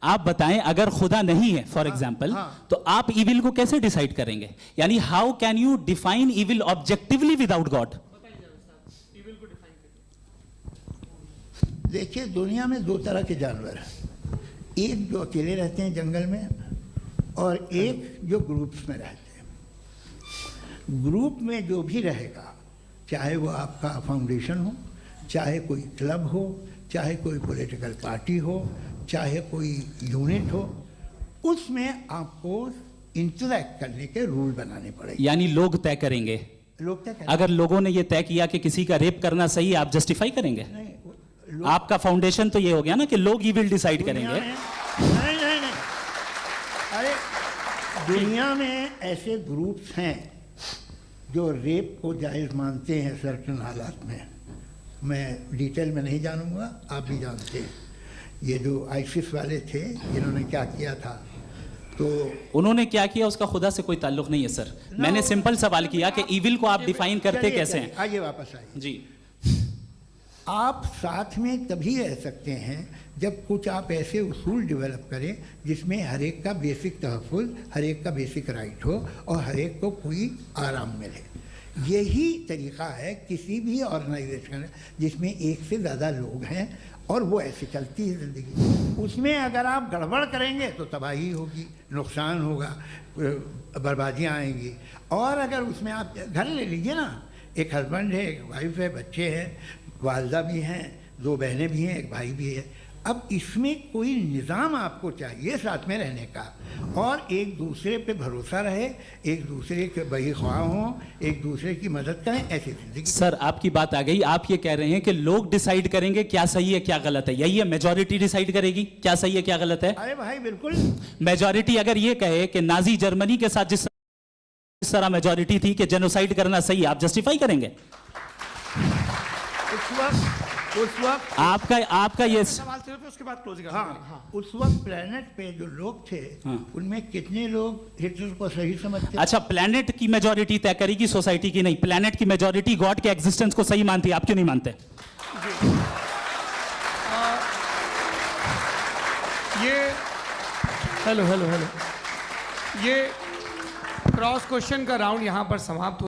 आप बताएं, अगर खुदा नहीं है फॉर एग्जाम्पल, तो आप इविल को कैसे डिसाइड करेंगे? यानी how can you define evil objectively without God? देखिए, दुनिया में दो तरह के जानवर हैं, एक जो अकेले रहते हैं जंगल में और एक जो ग्रुप्स में रहते हैं। ग्रुप में जो भी रहेगा, चाहे वो आपका फाउंडेशन हो, चाहे कोई क्लब हो, चाहे कोई पॉलिटिकल पार्टी हो, चाहे कोई यूनिट हो, उसमें आपको इंटरैक्ट करने के रूल बनाने पड़ेंगे। यानी लोग तय करेंगे? लोग तय करेंगे। अगर लोगों ने ये तय किया कि किसी का रेप करना सही है, आप जस्टिफाई करेंगे? नहीं, आपका फाउंडेशन तो ये हो गया ना कि लोग ही विल डिसाइड करेंगे। नहीं नहीं नहीं, अरे दुनिया में ऐसे ग्रुप्स हैं जो रेप को जायज़ मानते हैं सर्टेन हालात में। मैं डिटेल में नहीं जानूंगा, आप भी जानते हैं। ये जो आईसिस वाले थे, इन्होंने क्या किया था, तो उन्होंने क्या किया उसका खुदा से कोई ताल्लुक नहीं है सर। मैंने सिंपल सवाल किया कि इविल को आप डिफाइन करते कैसे हैं? आइए वापस आइए जी। आप साथ में तभी रह सकते हैं जब कुछ आप ऐसे उसूल डेवलप करें जिसमें हर एक का बेसिक तहफ़्फ़ुज़, हर एक का बेसिक राइट हो और हर एक को कोई आराम मिले। यही तरीक़ा है किसी भी ऑर्गेनाइजेशन जिसमें एक से ज़्यादा लोग हैं और वो ऐसे चलती है ज़िंदगी। उसमें अगर आप गड़बड़ करेंगे तो तबाही होगी, नुकसान होगा, बर्बादियाँ आएंगी। और अगर उसमें आप घर ले लीजिए ना, एक हस्बैंड है, एक वाइफ है, बच्चे हैं, वालदा भी हैं, दो बहनें भी हैं, एक भाई भी है। अब इसमें कोई निज़ाम आपको चाहिए साथ में रहने का, और एक दूसरे पे भरोसा रहे, एक दूसरे के बहीख्वाह हों, एक दूसरे की मदद करें, ऐसी जिंदगी। सर आपकी बात आ गई, आप ये कह रहे हैं कि लोग डिसाइड करेंगे क्या सही है क्या गलत है, यही है? मेजॉरिटी डिसाइड करेगी क्या सही है क्या गलत है? अरे भाई बिल्कुल। मेजॉरिटी अगर ये कहे कि नाजी जर्मनी के साथ जिस तरह मेजॉरिटी थी कि जेनोसाइड करना सही, आप जस्टिफाई करेंगे? उस वक्त आपका ये सवाल सिर्फ उसके बाद क्लोजिंग। हाँ, उस वक्त प्लेनेट पे जो लोग थे, उनमें कितने लोग हिटलर को सही समझते? अच्छा, प्लेनेट की मेजॉरिटी तय करेगी, सोसाइटी की नहीं। प्लेनेट की मेजॉरिटी गॉड के एग्जिस्टेंस को सही मानती है, आप क्यों नहीं मानते? ये हेलो हेलो हेलो, ये क्रॉस क्वेश्चन का राउंड यहाँ पर समाप्त हो